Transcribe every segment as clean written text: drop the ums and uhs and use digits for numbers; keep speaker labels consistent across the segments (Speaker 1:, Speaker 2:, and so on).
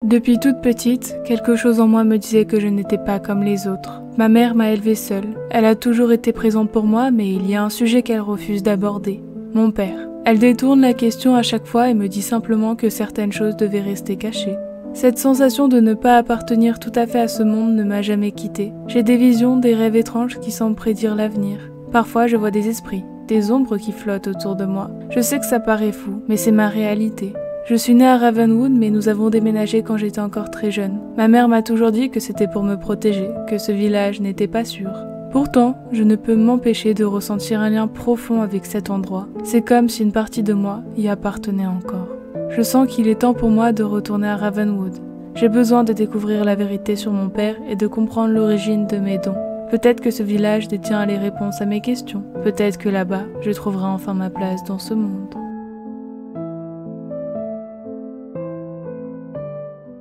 Speaker 1: Depuis toute petite, quelque chose en moi me disait que je n'étais pas comme les autres. Ma mère m'a élevée seule. Elle a toujours été présente pour moi, mais il y a un sujet qu'elle refuse d'aborder. Mon père. Elle détourne la question à chaque fois et me dit simplement que certaines choses devaient rester cachées. Cette sensation de ne pas appartenir tout à fait à ce monde ne m'a jamais quittée. J'ai des visions, des rêves étranges qui semblent prédire l'avenir. Parfois, je vois des esprits, des ombres qui flottent autour de moi. Je sais que ça paraît fou, mais c'est ma réalité. Je suis née à Ravenwood, mais nous avons déménagé quand j'étais encore très jeune. Ma mère m'a toujours dit que c'était pour me protéger, que ce village n'était pas sûr. Pourtant, je ne peux m'empêcher de ressentir un lien profond avec cet endroit. C'est comme si une partie de moi y appartenait encore. Je sens qu'il est temps pour moi de retourner à Ravenwood. J'ai besoin de découvrir la vérité sur mon père et de comprendre l'origine de mes dons. Peut-être que ce village détient les réponses à mes questions. Peut-être que là-bas, je trouverai enfin ma place dans ce monde.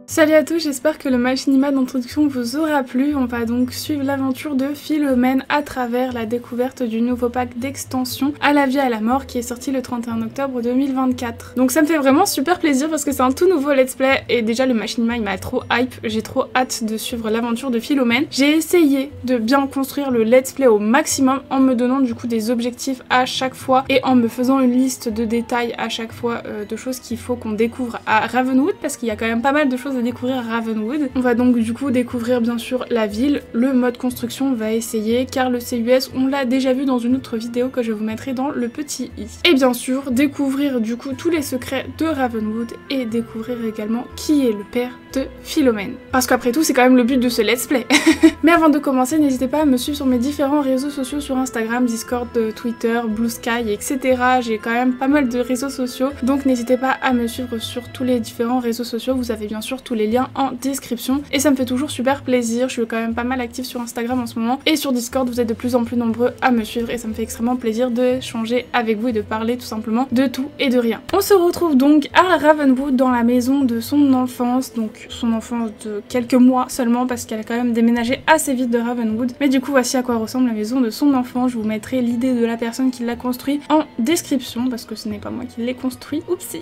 Speaker 2: Salut à tous, j'espère que le machinima d'introduction vous aura plu. On va donc suivre l'aventure de Philomène à travers la découverte du nouveau pack d'extension À la vie à la mort qui est sorti le 31 octobre 2024. Donc ça me fait vraiment super plaisir parce que c'est un tout nouveau let's play et déjà le machinima il m'a trop hype, j'ai trop hâte de suivre l'aventure de Philomène. J'ai essayé de bien construire le let's play au maximum en me donnant du coup des objectifs à chaque fois et en me faisant une liste de détails à chaque fois de choses qu'il faut qu'on découvre à Ravenwood parce qu'il y a quand même pas mal de choses à découvrir à Ravenwood. On va donc du coup découvrir bien sûr la ville, le mode construction on va essayer car le CUS on l'a déjà vu dans une autre vidéo que je vous mettrai dans le petit i. Et bien sûr découvrir du coup tous les secrets de Ravenwood et découvrir également qui est le père de Philomène. Parce qu'après tout c'est quand même le but de ce let's play. Mais avant de commencer n'hésitez pas à me suivre sur mes différents réseaux sociaux sur Instagram, Discord, Twitter, Blue Sky etc. J'ai quand même pas mal de réseaux sociaux donc n'hésitez pas à me suivre sur tous les différents réseaux sociaux. Vous avez bien sûr tous les liens en description et ça me fait toujours super plaisir. Je suis quand même pas mal active sur Instagram en ce moment et sur Discord vous êtes de plus en plus nombreux à me suivre et ça me fait extrêmement plaisir d'échanger avec vous et de parler tout simplement de tout et de rien. On se retrouve donc à Ravenwood dans la maison de son enfance, donc son enfance de quelques mois seulement parce qu'elle a quand même déménagé assez vite de Ravenwood, mais du coup voici à quoi ressemble la maison de son enfant. Je vous mettrai l'idée de la personne qui l'a construit en description parce que ce n'est pas moi qui l'ai construit, oupsie.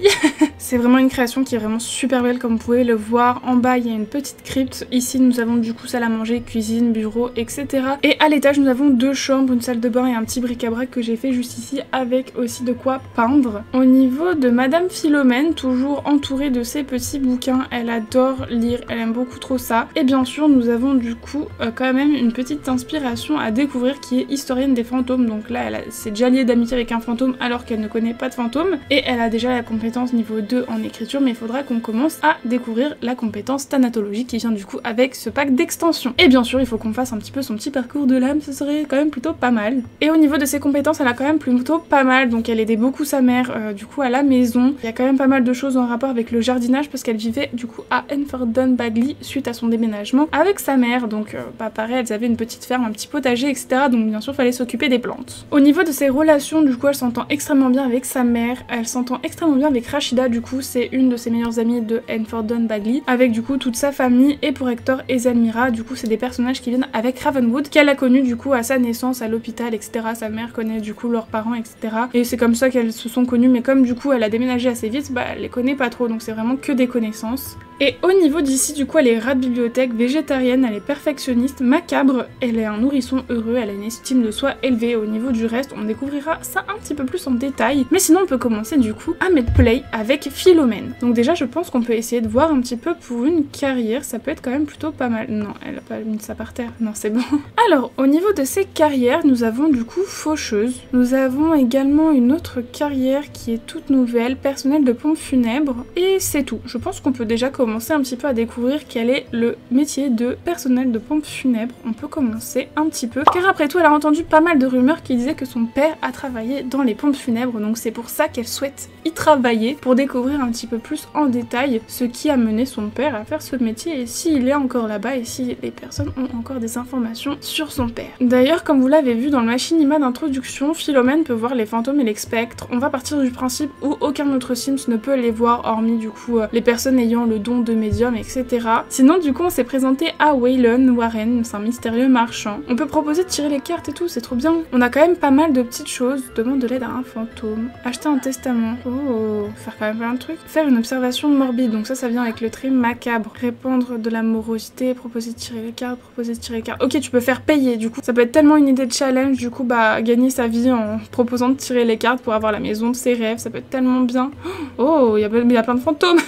Speaker 2: C'est vraiment une création qui est vraiment super belle comme vous pouvez le voir. En bas il y a une petite crypte, ici nous avons du coup salle à manger, cuisine, bureau, etc. Et à l'étage nous avons deux chambres, une salle de bain et un petit bric-à-brac que j'ai fait juste ici avec aussi de quoi peindre. Au niveau de Madame Philomène, toujours entourée de ses petits bouquins, elle adore lire, elle aime beaucoup trop ça. Et bien sûr nous avons du coup quand même une petite inspiration à découvrir qui est historienne des fantômes. Donc là elle s'est déjà liée d'amitié avec un fantôme alors qu'elle ne connaît pas de fantôme et elle a déjà la compétence niveau 2 en écriture, mais il faudra qu'on commence à découvrir la compétence thanatologique qui vient du coup avec ce pack d'extension. Et bien sûr il faut qu'on fasse un petit peu son petit parcours de l'âme, ce serait quand même plutôt pas mal. Et au niveau de ses compétences elle a quand même plutôt pas mal, donc elle aidait beaucoup sa mère du coup à la maison. Il y a quand même pas mal de choses en rapport avec le jardinage parce qu'elle vivait du coup à Enfordon Bagley suite à son déménagement avec sa mère, donc pareil elles avaient une petite ferme, un petit potager etc, donc bien sûr fallait s'occuper des plantes. Au niveau de ses relations du coup elle s'entend extrêmement bien avec sa mère, elle s'entend extrêmement bien avec Rashida, du coup c'est une de ses meilleures amies de Enfordon Bagley, avec du coup toute sa famille. Et pour Hector et Zelmira du coup c'est des personnages qui viennent avec Ravenwood qu'elle a connu du coup à sa naissance à l'hôpital etc. Sa mère connaît du coup leurs parents etc. Et c'est comme ça qu'elles se sont connues, mais comme du coup elle a déménagé assez vite, bah elle les connaît pas trop, donc c'est vraiment que des connaissances. Et au niveau d'ici du coup elle est rat de bibliothèque, végétarienne, elle est perfectionniste, macabre, elle est un nourrisson heureux, elle a une estime de soi élevée. Au niveau du reste on découvrira ça un petit peu plus en détail, mais sinon on peut commencer du coup à mettre play avec Philomène. Donc déjà je pense qu'on peut essayer de voir un petit peu pour une carrière, ça peut être quand même plutôt pas mal. Non, elle a pas mis ça par terre, non c'est bon. Alors au niveau de ses carrières nous avons du coup faucheuse, nous avons également une autre carrière qui est toute nouvelle, personnel de pompe funèbre, et c'est tout. Je pense qu'on peut déjà commencer un petit peu à découvrir quel est le métier de personnel de pompe funèbre. On peut commencer un petit peu, car après tout elle a entendu pas mal de rumeurs qui disaient que son père a travaillé dans les pompes funèbres, donc c'est pour ça qu'elle souhaite y travailler, pour découvrir un petit peu plus en détail ce qui a mené son père à faire ce métier et s'il est encore là-bas et si les personnes ont encore des informations sur son père. D'ailleurs comme vous l'avez vu dans le machinima d'introduction, Philomène peut voir les fantômes et les spectres. On va partir du principe où aucun autre Sims ne peut les voir hormis du coup les personnes ayant le don de médium etc. Sinon du coup on s'est présenté à Waylon Warren, c'est un mystérieux marchand. On peut proposer de tirer les cartes et tout, c'est trop bien. On a quand même pas mal de petites choses. Demande de l'aide à un fantôme, acheter un testament, oh, faire quand même plein de trucs, faire une observation morbide, donc ça vient avec le très macabre. Répandre de l'amorosité, proposer de tirer les cartes, proposer de tirer les cartes. Ok, tu peux faire payer, du coup. Ça peut être tellement une idée de challenge, du coup, bah, gagner sa vie en proposant de tirer les cartes pour avoir la maison de ses rêves. Ça peut être tellement bien. Oh, il y a plein de fantômes.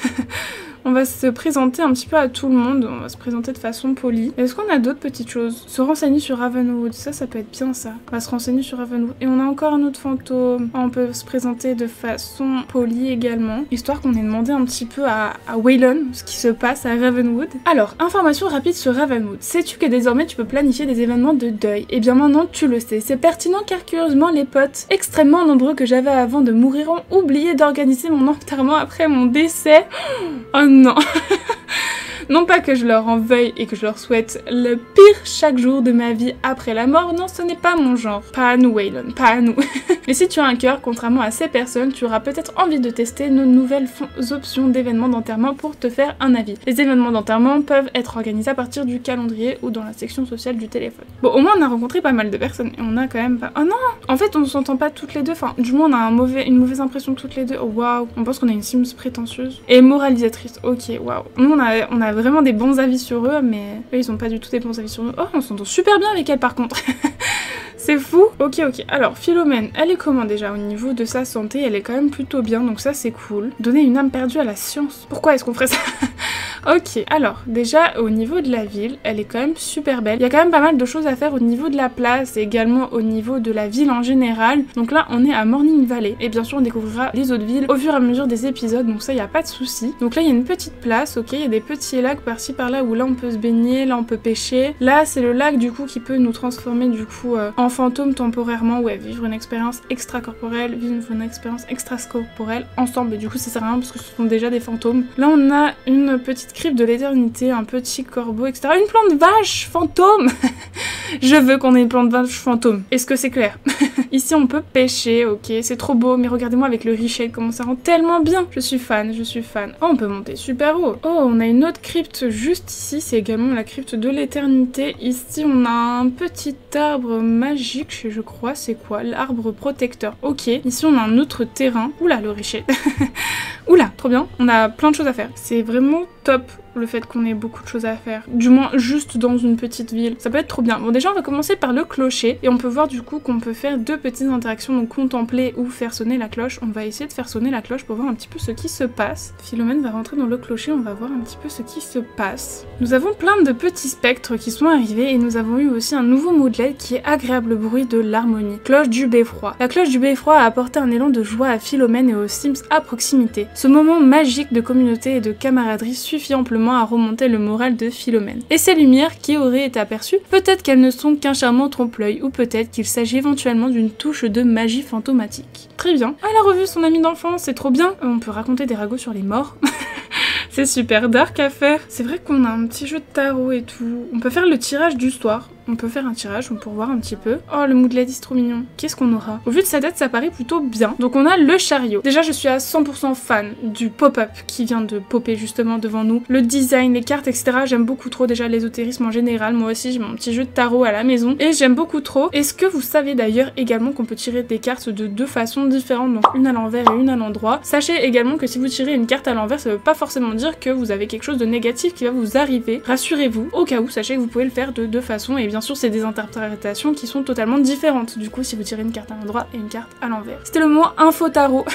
Speaker 2: On va se présenter un petit peu à tout le monde, on va se présenter de façon polie. Est-ce qu'on a d'autres petites choses? Se renseigner sur Ravenwood, ça peut être bien ça. On va se renseigner sur Ravenwood. Et on a encore un autre fantôme. On peut se présenter de façon polie également, histoire qu'on ait demandé un petit peu à Waylon ce qui se passe à Ravenwood. Alors, information rapide sur Ravenwood. Sais-tu que désormais tu peux planifier des événements de deuil? Et bien maintenant tu le sais. C'est pertinent car curieusement les potes extrêmement nombreux que j'avais avant de mourir ont oublié d'organiser mon enterrement après mon décès. Oh non. Non pas que je leur en veuille et que je leur souhaite le pire chaque jour de ma vie après la mort, non ce n'est pas mon genre. Pas à nous Waylon, pas à nous. Mais si tu as un cœur, contrairement à ces personnes, tu auras peut-être envie de tester nos nouvelles options d'événements d'enterrement pour te faire un avis. Les événements d'enterrement peuvent être organisés à partir du calendrier ou dans la section sociale du téléphone. Bon, au moins on a rencontré pas mal de personnes et on a quand même pas... Oh non! En fait on ne s'entend pas toutes les deux, enfin du moins on a une mauvaise impression toutes les deux. Oh waouh! On pense qu'on a une Sims prétentieuse et moralisatrice. Ok, waouh. Nous on a vraiment des bons avis sur eux, mais eux ils ont pas du tout des bons avis sur nous. Oh, on s'entend super bien avec elle par contre. C'est fou. Ok. Alors, Philomène, elle est comment déjà au niveau de sa santé? Elle est quand même plutôt bien, donc ça c'est cool. Donner une âme perdue à la science. Pourquoi est-ce qu'on ferait ça? Ok, alors, déjà au niveau de la ville, elle est quand même super belle. Il y a quand même pas mal de choses à faire au niveau de la place et également au niveau de la ville en général. Donc là, on est à Morning Valley. Et bien sûr, on découvrira les autres villes au fur et à mesure des épisodes, donc ça, il n'y a pas de souci. Donc là, il y a une petite place, ok, il y a des petits lacs par-ci par-là où là, on peut se baigner, là, on peut pêcher. Là, c'est le lac du coup qui peut nous transformer du coup en fantôme temporairement, ouais, vivre une expérience extracorporelle, vivre une expérience extracorporelle ensemble. Et du coup, ça sert à rien parce que ce sont déjà des fantômes. Là, on a une petite crypte de l'éternité, un petit corbeau, etc. Une plante vache fantôme. Je veux qu'on ait une plante vache fantôme. Est-ce que c'est clair? Ici, on peut pêcher, ok, c'est trop beau, mais regardez-moi avec le richet, comment ça rend tellement bien. Je suis fan. Oh, on peut monter super haut. Oh, on a une autre crypte juste ici, c'est également la crypte de l'éternité. Ici, on a un petit arbre magique, je crois, c'est quoi? L'arbre protecteur. Ok, ici, on a un autre terrain. Oula, le richet. Oula, trop bien, on a plein de choses à faire. C'est vraiment top le fait qu'on ait beaucoup de choses à faire. Du moins, juste dans une petite ville. Ça peut être trop bien. Bon, déjà, on va commencer par le clocher. Et on peut voir du coup qu'on peut faire deux petites interactions. Donc, contempler ou faire sonner la cloche. On va essayer de faire sonner la cloche pour voir un petit peu ce qui se passe. Philomène va rentrer dans le clocher. On va voir un petit peu ce qui se passe. Nous avons plein de petits spectres qui sont arrivés. Et nous avons eu aussi un nouveau moodlet qui est agréable bruit de l'harmonie. Cloche du beffroi. La cloche du beffroi a apporté un élan de joie à Philomène et aux Sims à proximité. Ce moment magique de communauté et de camaraderie suffit amplement à remonter le moral de Philomène. Et ces lumières qui auraient été aperçues, peut-être qu'elles ne sont qu'un charmant trompe-l'œil, ou peut-être qu'il s'agit éventuellement d'une touche de magie fantomatique. Très bien. Elle a revu son ami d'enfance, c'est trop bien. On peut raconter des ragots sur les morts. C'est super dark à faire. C'est vrai qu'on a un petit jeu de tarot et tout. On peut faire le tirage du soir. On peut faire un tirage pour voir un petit peu. Oh, le moodlet est trop mignon. Qu'est-ce qu'on aura? Au vu de sa tête, ça paraît plutôt bien. Donc on a le chariot. Déjà, je suis à 100% fan du pop-up qui vient de popper justement devant nous. Le design, les cartes, etc. J'aime beaucoup trop déjà l'ésotérisme en général. Moi aussi, j'ai mon petit jeu de tarot à la maison et j'aime beaucoup trop. Est-ce que vous savez d'ailleurs également qu'on peut tirer des cartes de deux façons différentes, donc une à l'envers et une à l'endroit? Sachez également que si vous tirez une carte à l'envers, ça veut pas forcément dire que vous avez quelque chose de négatif qui va vous arriver. Rassurez-vous, au cas où, sachez que vous pouvez le faire de deux façons et bien sûr, c'est des interprétations qui sont totalement différentes. Du coup, si vous tirez une carte à l'endroit et une carte à l'envers. C'était le mot info tarot.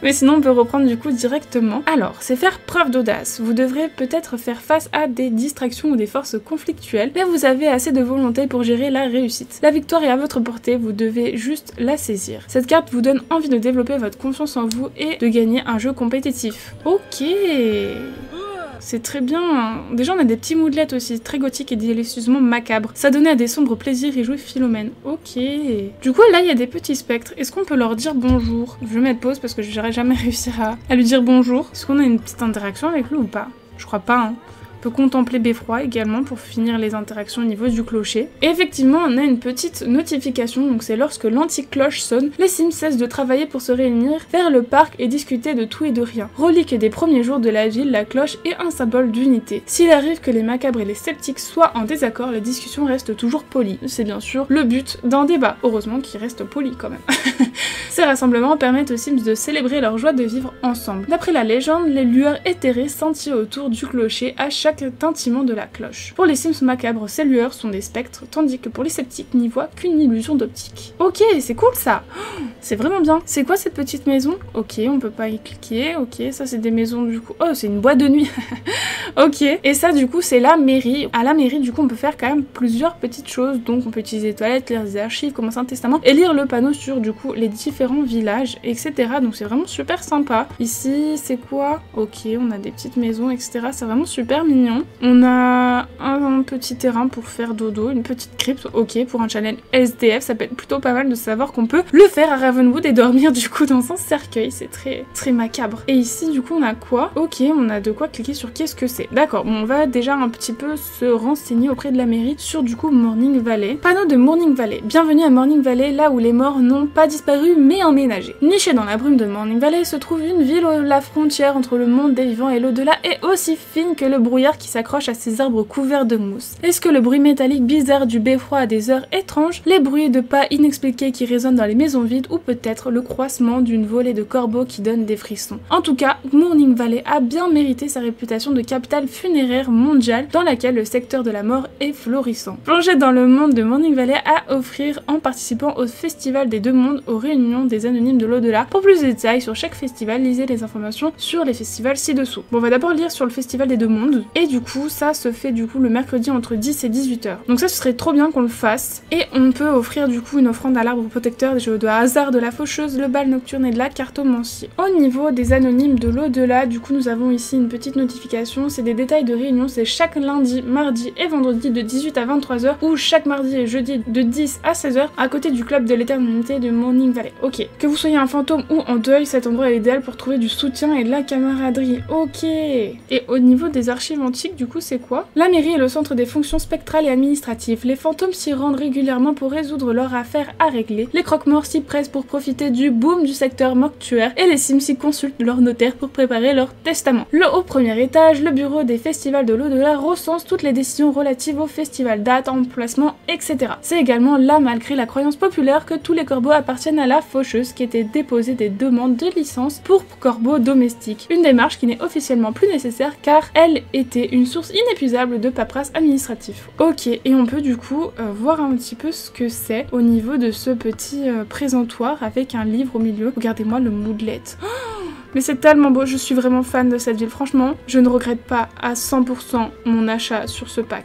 Speaker 2: Mais sinon, on peut reprendre du coup directement. Alors, c'est faire preuve d'audace. Vous devrez peut-être faire face à des distractions ou des forces conflictuelles, mais vous avez assez de volonté pour gérer la réussite. La victoire est à votre portée, vous devez juste la saisir. Cette carte vous donne envie de développer votre confiance en vous et de gagner un jeu compétitif. Ok. C'est très bien. Déjà, on a des petits moodlets aussi, très gothiques et délicieusement macabres. Ça donnait à des sombres plaisirs et jouer Philomène. Ok. Du coup, là, il y a des petits spectres. Est-ce qu'on peut leur dire bonjour? Je vais mettre pause parce que j'aurais jamais réussi à lui dire bonjour. Est-ce qu'on a une petite interaction avec lui ou pas? Je crois pas, hein. On peut contempler beffroi également pour finir les interactions au niveau du clocher. Et effectivement, on a une petite notification, donc c'est lorsque l'anti-cloche sonne, les Sims cessent de travailler pour se réunir, faire le parc et discuter de tout et de rien. Relique des premiers jours de la ville, la cloche est un symbole d'unité. S'il arrive que les macabres et les sceptiques soient en désaccord, la discussion reste toujours polie. C'est bien sûr le but d'un débat. Heureusement qu'il reste poli quand même. Ces rassemblements permettent aux Sims de célébrer leur joie de vivre ensemble. D'après la légende, les lueurs éthérées scintillent autour du clocher à chaque tintement de la cloche. Pour les Sims macabres, ces lueurs sont des spectres, tandis que pour les sceptiques n'y voient qu'une illusion d'optique. Ok, c'est cool ça. C'est vraiment bien. C'est quoi cette petite maison? Ok, on peut pas y cliquer. Ok, ça c'est des maisons du coup. Oh, c'est une boîte de nuit. Ok, et ça du coup c'est la mairie. À la mairie du coup on peut faire quand même plusieurs petites choses. Donc on peut utiliser les toilettes, lire des archives, commencer un testament et lire le panneau sur du coup les différents villages, etc. Donc c'est vraiment super sympa. Ici c'est quoi? Ok, on a des petites maisons, etc. C'est vraiment super mignon. On a un petit terrain pour faire dodo, une petite crypte. Ok, pour un challenge SDF, ça peut être plutôt pas mal de savoir qu'on peut le faire à Ravenwood et dormir du coup dans un cercueil. C'est très macabre. Et ici du coup on a quoi? Ok, on a de quoi cliquer sur qu'est-ce que c'est. D'accord, bon, on va déjà un petit peu se renseigner auprès de la mairie sur du coup Morning Valley. Panneau de Morning Valley. Bienvenue à Morning Valley, là où les morts n'ont pas disparu mais emménagé. Nichée dans la brume de Morning Valley se trouve une ville où la frontière entre le monde des vivants et l'au-delà est aussi fine que le brouillard qui s'accroche à ces arbres couverts de mousse. Est-ce que le bruit métallique bizarre du beffroi à des heures étranges, les bruits de pas inexpliqués qui résonnent dans les maisons vides ou peut-être le croissement d'une volée de corbeaux qui donne des frissons. En tout cas, Morning Valley a bien mérité sa réputation de capitale funéraire mondiale dans laquelle le secteur de la mort est florissant. Plongez dans le monde de Morning Valley à offrir en participant au Festival des Deux Mondes, aux réunions des anonymes de l'au-delà. Pour plus de détails sur chaque festival, lisez les informations sur les festivals ci-dessous. Bon, on va d'abord lire sur le Festival des Deux Mondes et du coup ça se fait du coup le mercredi entre 10 et 18h. Donc ça ce serait trop bien qu'on le fasse et on peut offrir du coup une offrande à l'arbre protecteur, des jeux de hasard, de la faucheuse, le bal nocturne et de la cartomancie. Au niveau des anonymes de l'au-delà, du coup nous avons ici une petite notification, c'est des détails de réunion, c'est chaque lundi, mardi et vendredi de 18 à 23h ou chaque mardi et jeudi de 10 à 16h à côté du club de l'éternité de Morning Valley. Ok. Que vous soyez un fantôme ou en deuil, cet endroit est idéal pour trouver du soutien et de la camaraderie. Ok. Et au niveau des archives antiques, du coup c'est quoi? La mairie est le centre des fonctions spectrales et administratives. Les fantômes s'y rendent régulièrement pour résoudre leurs affaires à régler. Les croque-morts s'y pressent pour profiter du boom du secteur mortuaire et les Sims s'y consultent leur notaire pour préparer leur testament. Au premier étage, le bureau des festivals de l'au-delà recense toutes les décisions relatives au festival, date, emplacement, etc. C'est également là, malgré la croyance populaire, que tous les corbeaux appartiennent à la faucheuse qui était déposée des demandes de licence pour corbeaux domestiques. Une démarche qui n'est officiellement plus nécessaire car elle était une source inépuisable de paperasse administratif. Ok, et on peut du coup voir un petit peu ce que c'est au niveau de ce petit présentoir avec un livre au milieu. Regardez-moi le moodlet. Mais c'est tellement beau, je suis vraiment fan de cette ville, franchement, je ne regrette pas à 100% mon achat sur ce pack.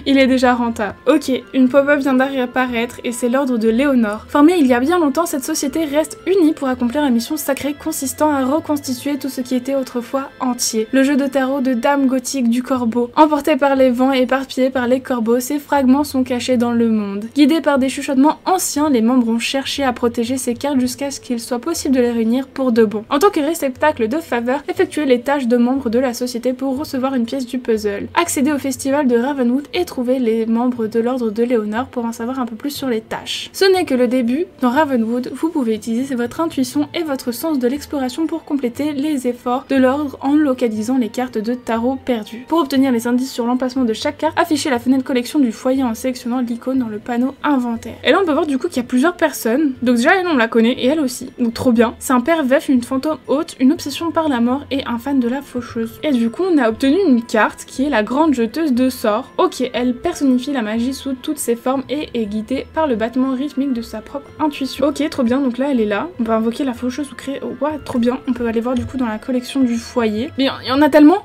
Speaker 2: Il est déjà rentable. Ok, une pop-up vient d'apparaître et c'est l'ordre de Léonore. Formée il y a bien longtemps, cette société reste unie pour accomplir la mission sacrée consistant à reconstituer tout ce qui était autrefois entier. Le jeu de tarot de Dame Gothique du Corbeau. Emporté par les vents et éparpillé par les corbeaux, ces fragments sont cachés dans le monde. Guidés par des chuchotements anciens, les membres ont cherché à protéger ces cartes jusqu'à ce qu'il soit possible de les réunir pour de bon. En tant que réceptacle de faveur, effectuez les tâches de membres de la société pour recevoir une pièce du puzzle. Accédez au festival de Ravenwood et trouvez les membres de l'ordre de Léonore pour en savoir un peu plus sur les tâches. Ce n'est que le début. Dans Ravenwood, vous pouvez utiliser votre intuition et votre sens de l'exploration pour compléter les efforts de l'ordre en localisant les cartes de tarot perdues. Pour obtenir les indices sur l'emplacement de chaque carte, affichez la fenêtre collection du foyer en sélectionnant l'icône dans le panneau inventaire. Et là on peut voir du coup qu'il y a plusieurs personnes. Donc déjà elle on la connaît et elle aussi. Donc trop bien. C'est un père veuf, une fantôme haute, une obsession par la mort et un fan de la faucheuse. Et du coup on a obtenu une carte qui est la grande jeteuse de sorts. Ok, elle personnifie la magie sous toutes ses formes et est guidée par le battement rythmique de sa propre intuition. Ok, trop bien, donc là elle est là. On peut invoquer la faucheuse ou créer... Oh, ouais, trop bien. On peut aller voir du coup dans la collection du foyer. Mais il y en a tellement.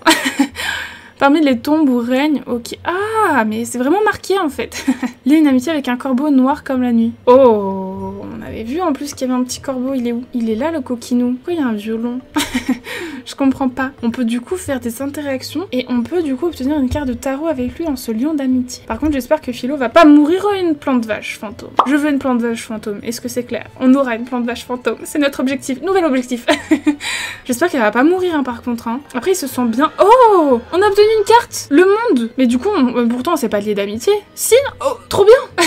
Speaker 2: Parmi les tombes où règne... Ok. Ah, mais c'est vraiment marqué en fait. Lier une amitié avec un corbeau noir comme la nuit. Oh, on avait vu en plus qu'il y avait un petit corbeau, il est où? Il est là le coquinou. Pourquoi il y a un violon? Je comprends pas. On peut du coup faire des interactions et on peut du coup obtenir une carte de tarot avec lui en se liant d'amitié. Par contre j'espère que Philo va pas mourir une plante vache fantôme. Je veux une plante vache fantôme, est-ce que c'est clair? On aura une plante vache fantôme, c'est notre objectif, nouvel objectif. J'espère qu'elle va pas mourir hein, par contre. Hein. Après il se sent bien... Oh, on a obtenu une carte. Le monde. Mais du coup pourtant on s'est pas lié d'amitié. Si. Oh, trop bien.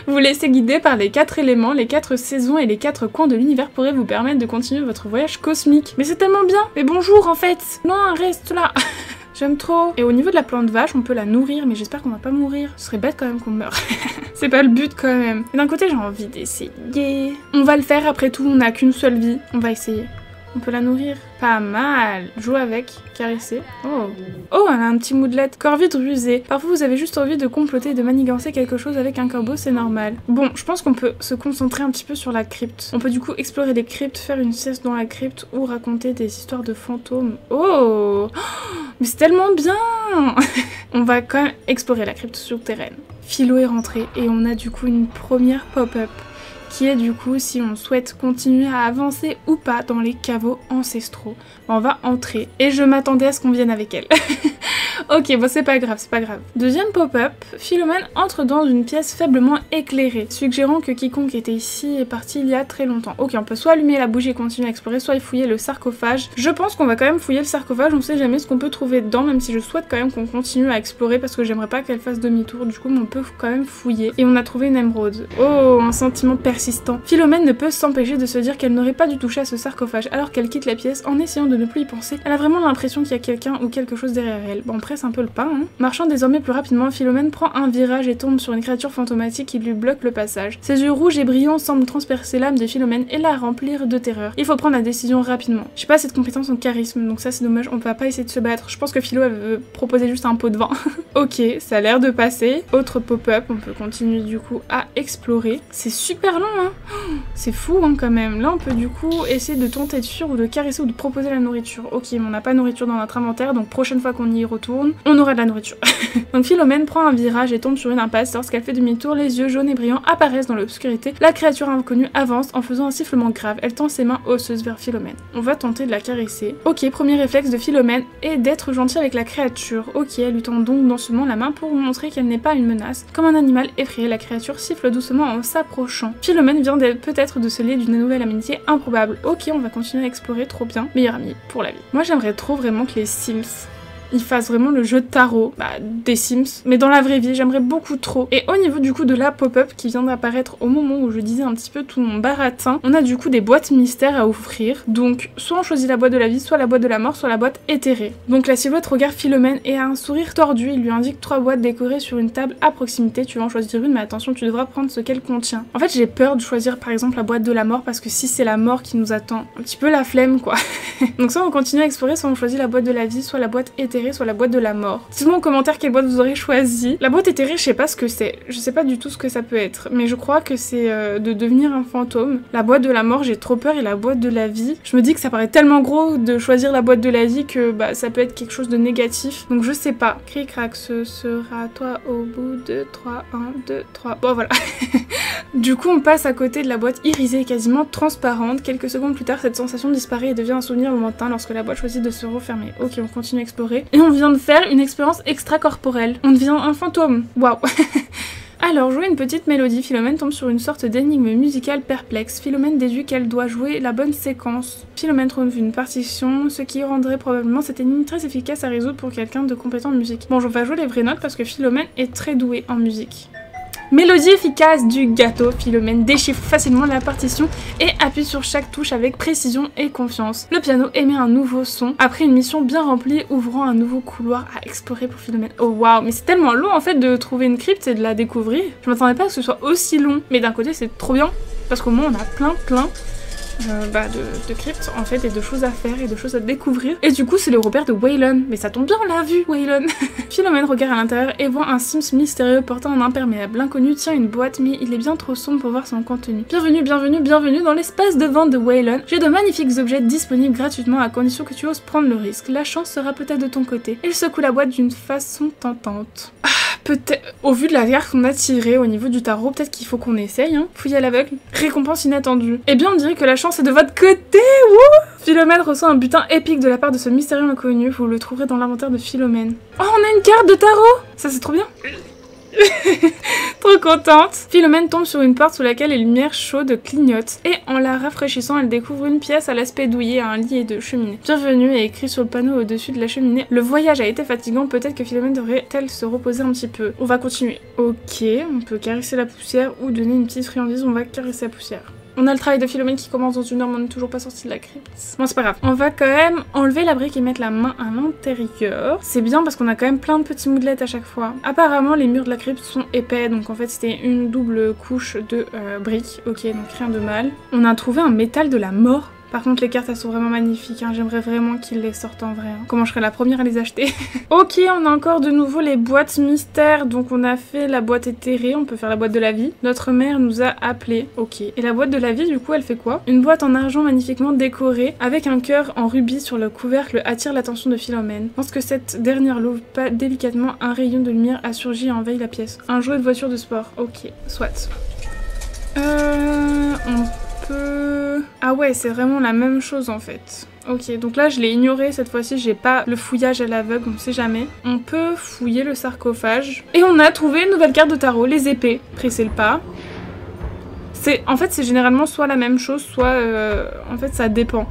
Speaker 2: Vous laissez guider par les 4 éléments, les 4 saisons et les 4 coins de l'univers pourraient vous permettre de continuer votre voyage cosmique. Mais c'est tellement bien. Mais bonjour en fait. Non, reste là. J'aime trop. Et au niveau de la plante vache, on peut la nourrir, mais j'espère qu'on va pas mourir. Ce serait bête quand même qu'on meure. C'est pas le but quand même. Et d'un côté, j'ai envie d'essayer. On va le faire après tout, on n'a qu'une seule vie. On va essayer. On peut la nourrir. Pas mal. Jouer avec, caresser. Oh. Oh, elle a un petit moodlet. Corvide rusé. Parfois, vous avez juste envie de comploter, de manigancer quelque chose avec un corbeau, c'est normal. Bon, je pense qu'on peut se concentrer un petit peu sur la crypte. On peut du coup explorer les cryptes, faire une sieste dans la crypte ou raconter des histoires de fantômes. Oh, mais c'est tellement bien. On va quand même explorer la crypte souterraine. Philo est rentré et on a du coup une première pop-up. Qui est du coup si on souhaite continuer à avancer ou pas dans les caveaux ancestraux. On va entrer et je m'attendais à ce qu'on vienne avec elle. Ok, bon c'est pas grave, c'est pas grave. Deuxième pop-up, Philomène entre dans une pièce faiblement éclairée, suggérant que quiconque était ici est parti il y a très longtemps. Ok, on peut soit allumer la bougie et continuer à explorer, soit fouiller le sarcophage. Je pense qu'on va quand même fouiller le sarcophage, on sait jamais ce qu'on peut trouver dedans, même si je souhaite quand même qu'on continue à explorer parce que j'aimerais pas qu'elle fasse demi-tour, du coup on peut quand même fouiller. Et on a trouvé une émeraude. Oh, un sentiment persistant. Philomène ne peut s'empêcher de se dire qu'elle n'aurait pas dû toucher à ce sarcophage alors qu'elle quitte la pièce en essayant de ne plus y penser. Elle a vraiment l'impression qu'il y a quelqu'un ou quelque chose derrière elle. Bon, on presse un peu le pas, hein. Marchant désormais plus rapidement, Philomène prend un virage et tombe sur une créature fantomatique qui lui bloque le passage. Ses yeux rouges et brillants semblent transpercer l'âme de Philomène et la remplir de terreur. Il faut prendre la décision rapidement. J'ai pas cette compétence en charisme, donc ça c'est dommage, on va pas essayer de se battre. Je pense que Philo elle veut proposer juste un pot de vin. Ok, ça a l'air de passer. Autre pop-up, on peut continuer du coup à explorer. C'est super long, hein. C'est fou, hein, quand même. Là, on peut du coup essayer de tenter de fuir ou de caresser ou de proposer la nourriture. Ok, mais on n'a pas de nourriture dans notre inventaire, donc prochaine fois qu'on y retourne, on aura de la nourriture. Donc Philomène prend un virage et tombe sur une impasse. Lorsqu'elle fait demi-tour, les yeux jaunes et brillants apparaissent dans l'obscurité. La créature inconnue avance en faisant un sifflement grave. Elle tend ses mains osseuses vers Philomène. On va tenter de la caresser. Ok, premier réflexe de Philomène est d'être gentille avec la créature. Ok, elle lui tend donc doucement la main pour montrer qu'elle n'est pas une menace. Comme un animal effrayé, la créature siffle doucement en s'approchant. Philomène vient peut-être de se lier d'une nouvelle amitié improbable. Ok, on va continuer à explorer, trop bien. Meilleur ami pour la vie. Moi, j'aimerais trop vraiment que les Sims ils fassent vraiment le jeu de tarot des Sims, mais dans la vraie vie, j'aimerais beaucoup trop. Et au niveau du coup de la pop-up qui vient d'apparaître au moment où je disais un petit peu tout mon baratin, on a du coup des boîtes mystères à offrir. Donc soit on choisit la boîte de la vie, soit la boîte de la mort, soit la boîte éthérée. Donc la silhouette regarde Philomène et a un sourire tordu, il lui indique 3 boîtes décorées sur une table à proximité. Tu vas en choisir une, mais attention, tu devras prendre ce qu'elle contient. En fait, j'ai peur de choisir par exemple la boîte de la mort parce que si c'est la mort qui nous attend, un petit peu la flemme quoi. Donc soit on continue à explorer, soit on choisit la boîte de la vie, soit la boîte éthérée, soit la boîte de la mort. Dites-moi en commentaire quelle boîte vous aurez choisi. La boîte éthérée, je sais pas ce que c'est. Je sais pas du tout ce que ça peut être. Mais je crois que c'est de devenir un fantôme. La boîte de la mort, j'ai trop peur. Et la boîte de la vie, je me dis que ça paraît tellement gros de choisir la boîte de la vie que ça peut être quelque chose de négatif. Donc je sais pas. Cric-crac, ce sera toi au bout de 3, 1, 2, 3. Bon voilà. Du coup, on passe à côté de la boîte irisée et quasiment transparente. Quelques secondes plus tard, cette sensation disparaît et devient un souvenir lointain lorsque la boîte choisit de se refermer. Ok, on continue à explorer. Et on vient de faire une expérience extracorporelle. On devient un fantôme. Waouh. Alors, jouer une petite mélodie, Philomène tombe sur une sorte d'énigme musicale perplexe. Philomène déduit qu'elle doit jouer la bonne séquence. Philomène trouve une partition, ce qui rendrait probablement cette énigme très efficace à résoudre pour quelqu'un de compétent en musique. Bon, je vais jouer les vraies notes parce que Philomène est très douée en musique. Mélodie efficace du gâteau, Philomène déchiffre facilement la partition et appuie sur chaque touche avec précision et confiance. Le piano émet un nouveau son après une mission bien remplie ouvrant un nouveau couloir à explorer pour Philomène. Oh waouh, mais c'est tellement long en fait de trouver une crypte et de la découvrir. Je m'attendais pas à ce que ce soit aussi long, mais d'un côté c'est trop bien parce qu'au moins on a plein de cryptes en fait et de choses à faire et de choses à découvrir. Et du coup c'est le repère de Waylon. Mais ça tombe bien, on l'a vu Waylon. Philomène regarde à l'intérieur et voit un Sims mystérieux portant un imperméable. L'inconnu tient une boîte mais il est bien trop sombre pour voir son contenu. Bienvenue, bienvenue, bienvenue dans l'espace de vente de Waylon. J'ai de magnifiques objets disponibles gratuitement à condition que tu oses prendre le risque. La chance sera peut-être de ton côté. Il secoue la boîte d'une façon tentante. Peut-être, au vu de la carte qu'on a tirée au niveau du tarot, peut-être qu'il faut qu'on essaye, hein. Fouiller à l'aveugle. Récompense inattendue. Eh bien, on dirait que la chance est de votre côté, wouh! Philomène reçoit un butin épique de la part de ce mystérieux inconnu. Vous le trouverez dans l'inventaire de Philomène. Oh, on a une carte de tarot! Ça, c'est trop bien. Trop contente. Philomène tombe sur une porte sous laquelle les lumières chaudes clignotent et en la rafraîchissant, elle découvre une pièce à l'aspect douillet à un lit et de cheminée. Bienvenue est écrit sur le panneau au-dessus de la cheminée. Le voyage a été fatigant, peut-être que Philomène devrait-elle se reposer un petit peu. On va continuer. Ok, on peut caresser la poussière ou donner une petite friandise, on va caresser la poussière. On a le travail de Philomène qui commence dans 1 heure, mais on n'est toujours pas sorti de la crypte. Bon, c'est pas grave. On va quand même enlever la brique et mettre la main à l'intérieur. C'est bien parce qu'on a quand même plein de petits moodlets à chaque fois. Apparemment, les murs de la crypte sont épais, donc en fait, c'était une double couche de briques. Ok, donc rien de mal. On a trouvé un métal de la mort. Par contre, les cartes, elles sont vraiment magnifiques, hein. J'aimerais vraiment qu'ils les sortent en vrai, hein. Comment je serais la première à les acheter. Ok, on a encore de nouveau les boîtes mystères. Donc on a fait la boîte éthérée, on peut faire la boîte de la vie. Notre mère nous a appelés. Ok. Et la boîte de la vie, du coup, elle fait quoi? Une boîte en argent magnifiquement décorée, avec un cœur en rubis sur le couvercle, attire l'attention de Philomène. Je pense que cette dernière l'ouvre pas délicatement, un rayon de lumière a surgi et envahit la pièce. Un jouet de voiture de sport. Ok, soit. Ah ouais, c'est vraiment la même chose en fait. Ok, donc là je l'ai ignoré cette fois-ci, j'ai pas le fouillage à l'aveugle, on sait jamais. On peut fouiller le sarcophage. Et on a trouvé une nouvelle carte de tarot, les épées. Pressez le pas. En fait, c'est généralement soit la même chose, soit... en fait, ça dépend.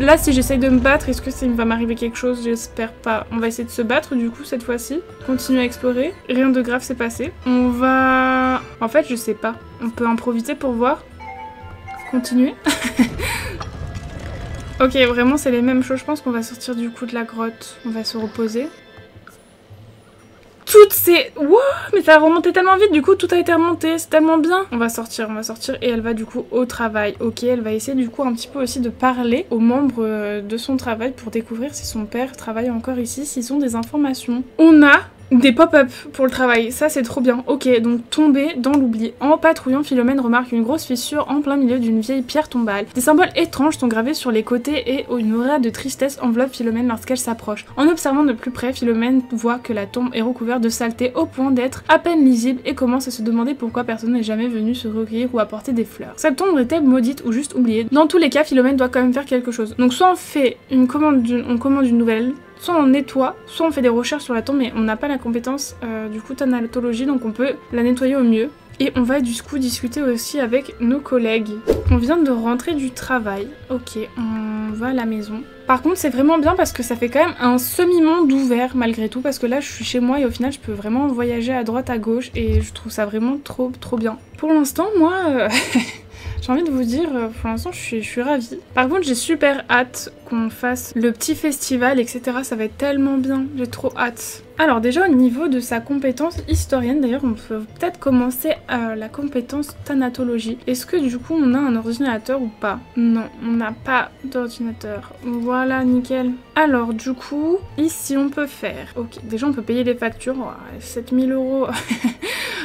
Speaker 2: Là, si j'essaye de me battre, est-ce que ça va m'arriver quelque chose? J'espère pas. On va essayer de se battre, du coup, cette fois-ci. Continuer à explorer. Rien de grave s'est passé. On va... En fait, je sais pas. On peut improviser pour voir. Continuer. Ok, vraiment, c'est les mêmes choses. Je pense qu'on va sortir du coup de la grotte. On va se reposer. Toutes ces... Wow, mais ça a remonté tellement vite, du coup tout a été remonté, c'est tellement bien. On va sortir et elle va du coup au travail. Ok, elle va essayer du coup un petit peu aussi de parler aux membres de son travail pour découvrir si son père travaille encore ici, s'ils ont des informations. On a des pop-up pour le travail, ça c'est trop bien. Ok, donc tomber dans l'oubli. En patrouillant, Philomène remarque une grosse fissure en plein milieu d'une vieille pierre tombale. Des symboles étranges sont gravés sur les côtés et une auréole de tristesse enveloppe Philomène lorsqu'elle s'approche. En observant de plus près, Philomène voit que la tombe est recouverte de saleté au point d'être à peine lisible et commence à se demander pourquoi personne n'est jamais venu se recueillir ou apporter des fleurs. Cette tombe est-elle maudite ou juste oubliée? Dans tous les cas, Philomène doit quand même faire quelque chose. Donc soit on fait on commande une nouvelle, soit on nettoie, soit on fait des recherches sur la tombe, mais on n'a pas la compétence du coup thanatologie, donc on peut la nettoyer au mieux. Et on va du coup discuter aussi avec nos collègues. On vient de rentrer du travail. Ok, on va à la maison. Par contre, c'est vraiment bien parce que ça fait quand même un semi-monde ouvert malgré tout, parce que là, je suis chez moi et au final, je peux vraiment voyager à droite, à gauche, et je trouve ça vraiment trop bien. Pour l'instant, moi... J'ai envie de vous dire, pour l'instant, je suis ravie. Par contre, j'ai super hâte qu'on fasse le petit festival, etc. Ça va être tellement bien, j'ai trop hâte. Alors déjà, au niveau de sa compétence historienne, d'ailleurs, on peut peut-être commencer à la compétence thanatologie. Est-ce que du coup, on a un ordinateur ou pas? Non, on n'a pas d'ordinateur. Voilà, nickel. Alors, du coup, ici, on peut faire... Ok, déjà, on peut payer les factures. Oh, 7000 €.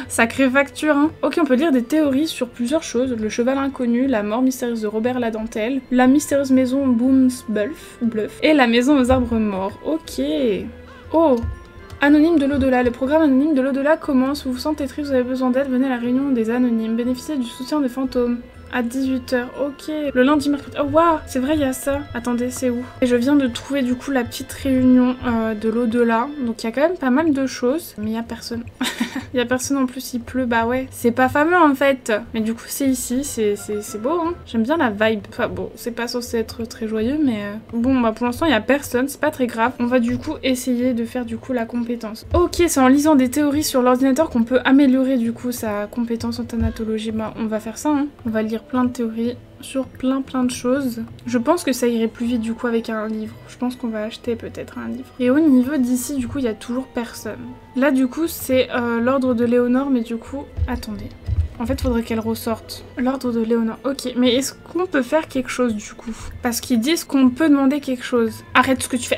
Speaker 2: Sacrée facture, hein. Ok, on peut lire des théories sur plusieurs choses. Le cheval inconnu, la mort mystérieuse de Robert Ladentelle, la mystérieuse maison Boomsbluff, et la maison aux arbres morts. Ok. Oh, anonyme de l'au-delà. Le programme anonyme de l'au-delà commence. Vous vous sentez triste, vous avez besoin d'aide, venez à la réunion des anonymes. Bénéficiez du soutien des fantômes. À 18 h, ok. Le lundi, mercredi... Oh, waouh, c'est vrai, il y a ça. Attendez, c'est où? Et je viens de trouver, du coup, la petite réunion de l'au-delà. Donc, il y a quand même pas mal de choses. Mais il y a personne. Il y a personne en plus, il pleut. Bah ouais, c'est pas fameux, en fait. Mais du coup, c'est ici. C'est beau, hein. J'aime bien la vibe. Enfin, bon, c'est pas censé être très joyeux, mais... Bon, bah, pour l'instant, il y a personne. C'est pas très grave. On va, du coup, essayer de faire, du coup, la compétence. Ok, c'est en lisant des théories sur l'ordinateur qu'on peut améliorer, du coup, sa compétence en thanatologie. Bah, on va faire ça, hein. On va lire plein de théories sur plein de choses. Je pense que ça irait plus vite du coup avec un livre. Je pense qu'on va acheter peut-être un livre. Et au niveau d'ici, du coup, il y a toujours personne. Là, du coup, c'est l'ordre de Léonore, mais du coup... Attendez. En fait, faudrait qu'elle ressorte. L'ordre de Léonore. Ok, mais est-ce qu'on peut faire quelque chose du coup? Parce qu'ils disent qu'on peut demander quelque chose. Arrête ce que tu fais.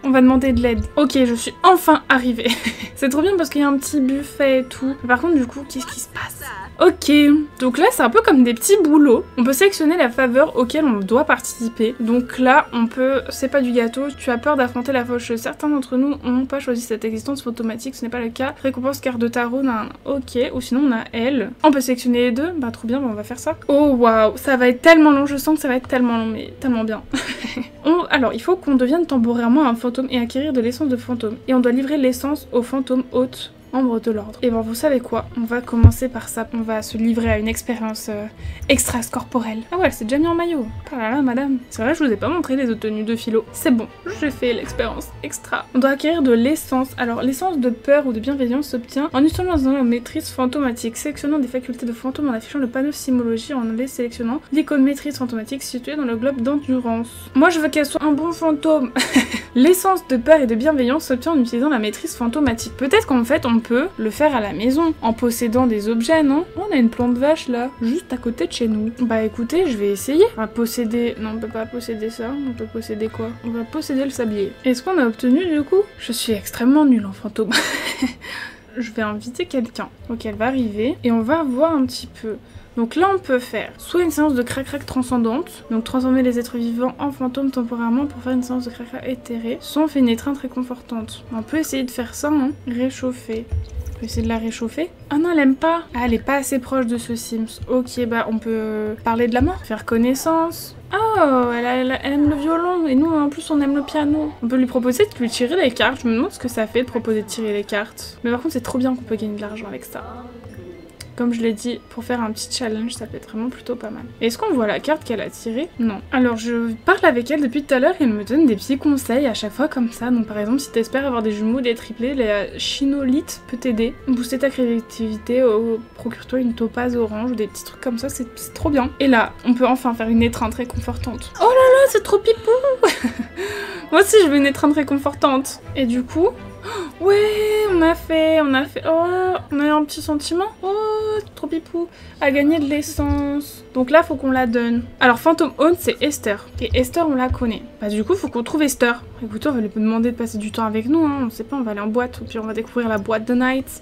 Speaker 2: On va demander de l'aide. Ok, je suis enfin arrivée. C'est trop bien parce qu'il y a un petit buffet et tout. Mais par contre, du coup, qu'est-ce qui se passe? Ok, donc là c'est un peu comme des petits boulots. On peut sélectionner la faveur auquel on doit participer. Donc là on peut, c'est pas du gâteau, tu as peur d'affronter la faucheuse. Certains d'entre nous n'ont pas choisi cette existence fantomatique, ce n'est pas le cas. Récompense carte de tarot, ok, ou sinon on a elle. On peut sélectionner les deux, bah trop bien, bah, on va faire ça. Oh waouh, ça va être tellement long, je sens que ça va être tellement long, mais tellement bien. Alors il faut qu'on devienne temporairement un fantôme et acquérir de l'essence de fantôme. Et on doit livrer l'essence au fantôme hôte. Membre de l'ordre. Et bon, vous savez quoi? On va commencer par ça. On va se livrer à une expérience extra-corporelle. Ah ouais, elle s'est déjà mis en maillot. Ah là là, madame. C'est vrai, je vous ai pas montré les autres tenues de philo. C'est bon, j'ai fait l'expérience extra. On doit acquérir de l'essence. Alors, l'essence de peur ou de bienveillance s'obtient en utilisant la maîtrise fantomatique, sélectionnant des facultés de fantôme en affichant le panneau symbologie en les sélectionnant l'icône maîtrise fantomatique située dans le globe d'endurance. Moi, je veux qu'elle soit un bon fantôme. L'essence de peur et de bienveillance s'obtient en utilisant la maîtrise fantomatique. Peut-être qu'en fait, on peut le faire à la maison, en possédant des objets, non? On a une plante vache là, juste à côté de chez nous. Bah écoutez, je vais essayer. On va posséder... Non, on peut pas posséder ça. On peut posséder quoi? On va posséder le sablier. Est-ce qu'on a obtenu du coup? Je suis extrêmement nulle en fantôme. Je vais inviter quelqu'un. Ok, elle va arriver. Et on va voir un petit peu. Donc là on peut faire soit une séance de crac-crac transcendante, donc transformer les êtres vivants en fantômes temporairement pour faire une séance de crac-crac éthérée, soit on fait une étreinte réconfortante. On peut essayer de faire ça, hein. Réchauffer. On peut essayer de la réchauffer. Ah non, elle aime pas. Ah, elle est pas assez proche de ce Sims. Ok, bah on peut parler de la mort, faire connaissance. Oh, elle aime le violon et nous en plus on aime le piano. On peut lui proposer de lui tirer les cartes. Je me demande ce que ça fait de proposer de tirer les cartes. Mais par contre c'est trop bien qu'on peut gagner de l'argent avec ça. Comme je l'ai dit, pour faire un petit challenge, ça peut être vraiment plutôt pas mal. Est-ce qu'on voit la carte qu'elle a tirée? Non. Alors, je parle avec elle depuis tout à l'heure et elle me donne des petits conseils à chaque fois comme ça. Donc, par exemple, si t'espères avoir des jumeaux, des triplés, la chinolite peut t'aider. Booster ta créativité, procure-toi une topaze orange ou des petits trucs comme ça, c'est trop bien. Et là, on peut enfin faire une étreinte réconfortante. Oh là là, c'est trop pipou. Moi aussi, je veux une étreinte réconfortante. Et du coup... Ouais, on a fait, oh, on a eu un petit sentiment, oh, trop pipou, à gagner de l'essence. Donc là, faut qu'on la donne. Alors, Phantom Haunt, c'est Esther, et Esther, on la connaît. Bah du coup, faut qu'on trouve Esther. Écoutez, on va lui demander de passer du temps avec nous, hein. On sait pas, on va aller en boîte, ou puis on va découvrir la boîte de Night.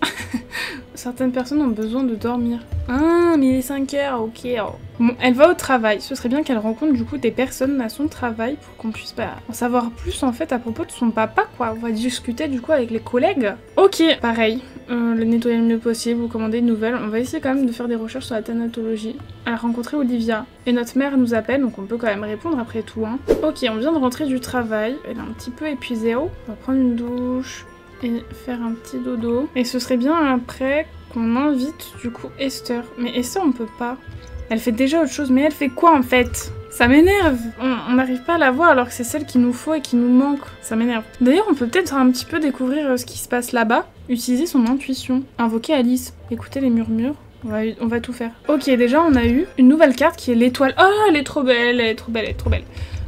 Speaker 2: Certaines personnes ont besoin de dormir. Ah, mais il est 5 heures, ok. Oh. Bon, elle va au travail. Ce serait bien qu'elle rencontre du coup des personnes à son travail pour qu'on puisse en savoir plus en fait à propos de son papa, quoi. On va discuter du coup avec les collègues. Ok, pareil. Le nettoyer le mieux possible ou commander une nouvelle. On va essayer quand même de faire des recherches sur la thanatologie. Elle a rencontré Olivia. Et notre mère nous appelle, donc on peut quand même répondre après tout, hein. Ok, on vient de rentrer du travail. Elle est un petit peu épuisée. Oh, on va prendre une douche et faire un petit dodo. Et ce serait bien après qu'on invite du coup Esther. Mais Esther, on peut pas. Elle fait déjà autre chose, mais elle fait quoi en fait? Ça m'énerve. On n'arrive pas à la voir alors que c'est celle qu'il nous faut et qui nous manque. Ça m'énerve. D'ailleurs, on peut peut-être un petit peu découvrir ce qui se passe là-bas. Utiliser son intuition. Invoquer Alice. Écouter les murmures. On va tout faire. Ok, déjà on a eu une nouvelle carte qui est l'étoile. Oh, elle est trop belle, elle est trop belle, elle est trop belle.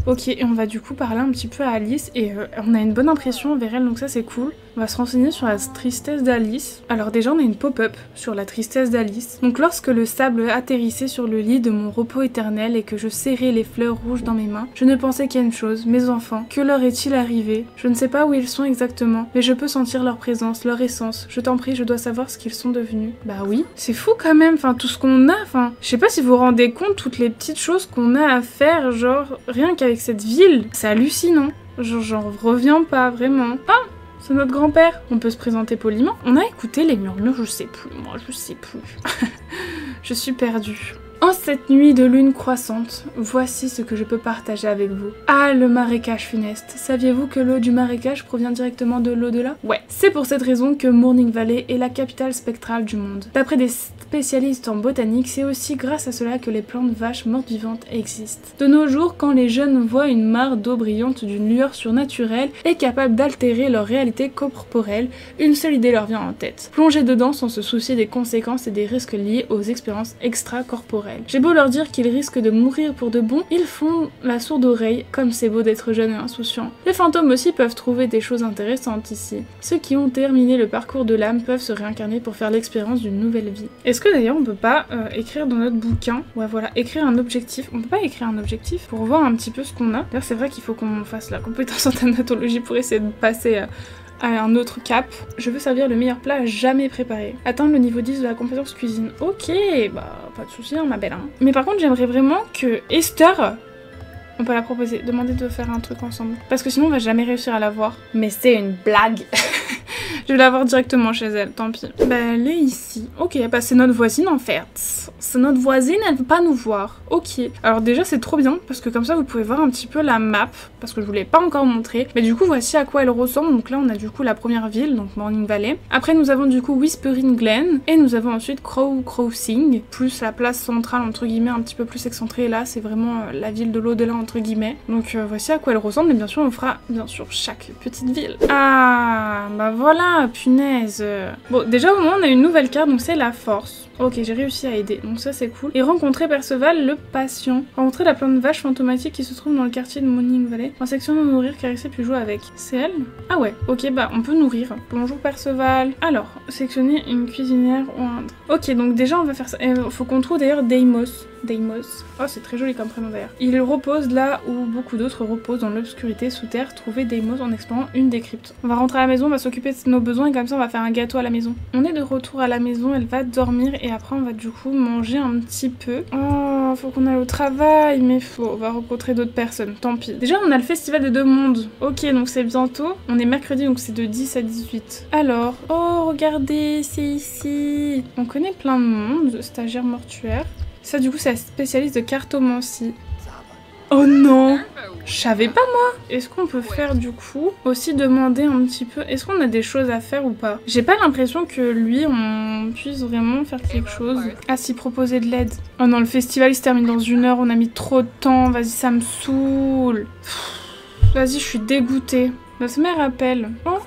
Speaker 2: Ok, et on va du coup parler un petit peu à Alice et on a une bonne impression envers elle, donc ça c'est cool. On va se renseigner sur la tristesse d'Alice. Alors déjà on a une pop-up sur la tristesse d'Alice. Donc lorsque le sable atterrissait sur le lit de mon repos éternel et que je serrais les fleurs rouges dans mes mains, je ne pensais qu'à une chose, mes enfants. Que leur est-il arrivé? Je ne sais pas où ils sont exactement, mais je peux sentir leur présence, leur essence. Je t'en prie, je dois savoir ce qu'ils sont devenus. Bah oui, c'est fou quand même, enfin tout ce qu'on a, enfin... Je sais pas si vous vous rendez compte toutes les petites choses qu'on a à faire, genre rien qu'avec cette ville. C'est hallucinant. Genre j'en reviens pas, vraiment. Ah, c'est notre grand-père. On peut se présenter poliment. On a écouté les murmures, je sais plus, moi, je sais plus. Je suis perdue. En cette nuit de lune croissante, voici ce que je peux partager avec vous. Ah, le marécage funeste. Saviez-vous que l'eau du marécage provient directement de l'au-delà? Ouais, c'est pour cette raison que Morning Valley est la capitale spectrale du monde. D'après des spécialistes en botanique, c'est aussi grâce à cela que les plantes vaches mortes vivantes existent. De nos jours, quand les jeunes voient une mare d'eau brillante d'une lueur surnaturelle et capable d'altérer leur réalité corporelle, une seule idée leur vient en tête. Plonger dedans sans se soucier des conséquences et des risques liés aux expériences extra-corporelles. J'ai beau leur dire qu'ils risquent de mourir pour de bon, ils font la sourde oreille, comme c'est beau d'être jeune et insouciant. Les fantômes aussi peuvent trouver des choses intéressantes ici. Ceux qui ont terminé le parcours de l'âme peuvent se réincarner pour faire l'expérience d'une nouvelle vie. Est-ce que d'ailleurs on peut pas écrire dans notre bouquin, ouais voilà, écrire un objectif, on peut pas écrire un objectif pour voir un petit peu ce qu'on a. D'ailleurs c'est vrai qu'il faut qu'on fasse la compétence en thanatologie pour essayer de passer à un autre cap. Je veux servir le meilleur plat jamais préparé. Atteindre le niveau 10 de la compétence cuisine. Ok, bah pas de soucis, hein, ma belle. Hein. Mais par contre, j'aimerais vraiment que Esther... On peut la proposer, demander de faire un truc ensemble. Parce que sinon on va jamais réussir à la voir. Mais c'est une blague. Je vais la voir directement chez elle, tant pis. Bah elle est ici. Ok, bah c'est notre voisine en fait. C'est notre voisine, elle veut pas nous voir. Ok. Alors déjà c'est trop bien, parce que comme ça vous pouvez voir un petit peu la map. Parce que je vous l'ai pas encore montré. Mais du coup voici à quoi elle ressemble. Donc là on a du coup la première ville, donc Morning Valley. Après nous avons du coup Whispering Glen. Et nous avons ensuite Crossing. Plus la place centrale entre guillemets un petit peu plus excentrée. Là c'est vraiment la ville de l'au-delà entre guillemets. Donc voici à quoi elle ressemble. Et bien sûr on fera bien sûr chaque petite ville. Ah bah voilà, punaise. Bon déjà au moins on a une nouvelle carte, donc c'est la force. Ok, j'ai réussi à aider, donc ça c'est cool. Et rencontrer Perceval le patient. Rencontrer la plante vache fantomatique qui se trouve dans le quartier de Morning Valley. En section de nourrir, caresser puis jouer avec. C'est elle? Ah ouais, ok, bah on peut nourrir. Bonjour Perceval. Alors, sélectionner une cuisinière ou un... Ok, donc déjà on va faire ça. Et faut qu'on trouve d'ailleurs Deimos. Deimos. Oh, c'est très joli comme prénom d'ailleurs. Il repose là où beaucoup d'autres reposent dans l'obscurité sous terre. Trouver Deimos en explorant une des cryptes. On va rentrer à la maison, on va s'occuper de nos besoins et comme ça on va faire un gâteau à la maison. On est de retour à la maison, elle va dormir et après on va du coup manger un petit peu. Oh, faut qu'on aille au travail, mais on va rencontrer d'autres personnes, tant pis. Déjà on a le festival des deux mondes. Ok, donc c'est bientôt. On est mercredi, donc c'est de 10 à 18. Alors, oh regardez, c'est ici. On connaît plein de monde, stagiaire mortuaire. Ça du coup c'est la spécialiste de cartomancie. Oh non, je savais pas moi. Est-ce qu'on peut faire du coup aussi demander un petit peu, est-ce qu'on a des choses à faire ou pas? J'ai pas l'impression que lui on puisse vraiment faire quelque chose. Ah si, proposer de l'aide. Oh non, le festival il se termine dans 1 heure, on a mis trop de temps, vas-y ça me saoule. Vas-y, je suis dégoûtée. Notre mère appelle. Oh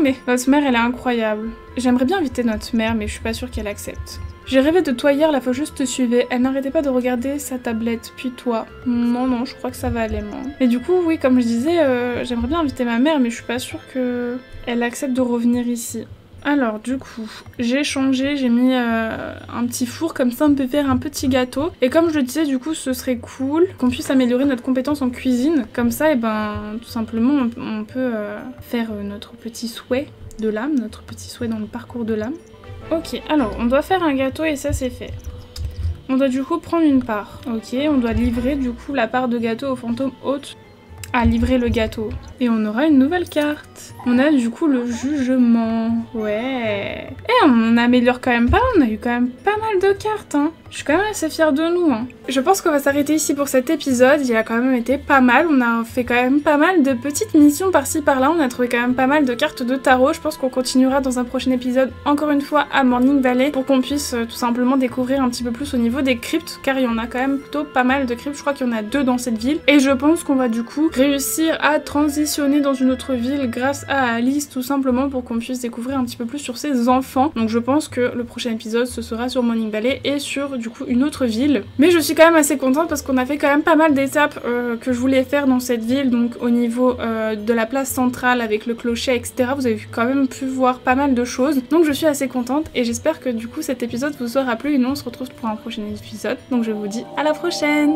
Speaker 2: mais notre mère elle est incroyable. J'aimerais bien inviter notre mère mais je suis pas sûre qu'elle accepte. J'ai rêvé de toi hier, la fois je te suivais. Elle n'arrêtait pas de regarder sa tablette, puis toi. Non, je crois que ça va aller, moi. Mais du coup, oui, comme je disais, j'aimerais bien inviter ma mère, mais je suis pas sûre qu'elle accepte de revenir ici. Alors, du coup, j'ai changé, j'ai mis un petit four, comme ça on peut faire un petit gâteau. Et comme je le disais, du coup, ce serait cool qu'on puisse améliorer notre compétence en cuisine. Comme ça, et ben, tout simplement, on peut faire notre petit souhait de l'âme, notre petit souhait dans le parcours de l'âme. Ok, alors on doit faire un gâteau et ça c'est fait. On doit du coup prendre une part. Ok, on doit livrer du coup la part de gâteau au fantôme hôte à livrer le gâteau. Et on aura une nouvelle carte. On a du coup le jugement. Ouais. Et on améliore quand même pas, on a eu quand même pas mal de cartes, hein. Je suis quand même assez fière de nous, hein. Je pense qu'on va s'arrêter ici pour cet épisode. Il a quand même été pas mal. On a fait quand même pas mal de petites missions par-ci par-là. On a trouvé quand même pas mal de cartes de tarot. Je pense qu'on continuera dans un prochain épisode, encore une fois, à Morning Valley, pour qu'on puisse tout simplement découvrir un petit peu plus au niveau des cryptes, car il y en a quand même plutôt pas mal de cryptes. Je crois qu'il y en a 2 dans cette ville. Et je pense qu'on va du coup réussir à transitionner dans une autre ville grâce à Alice, tout simplement pour qu'on puisse découvrir un petit peu plus sur ses enfants. Donc je pense que le prochain épisode, ce sera sur Morning Valley et sur du coup une autre ville. Mais je suis quand même assez contente parce qu'on a fait quand même pas mal d'étapes que je voulais faire dans cette ville, donc au niveau de la place centrale avec le clocher, etc. Vous avez quand même pu voir pas mal de choses. Donc je suis assez contente et j'espère que du coup cet épisode vous aura plu et nous on se retrouve pour un prochain épisode. Donc je vous dis à la prochaine!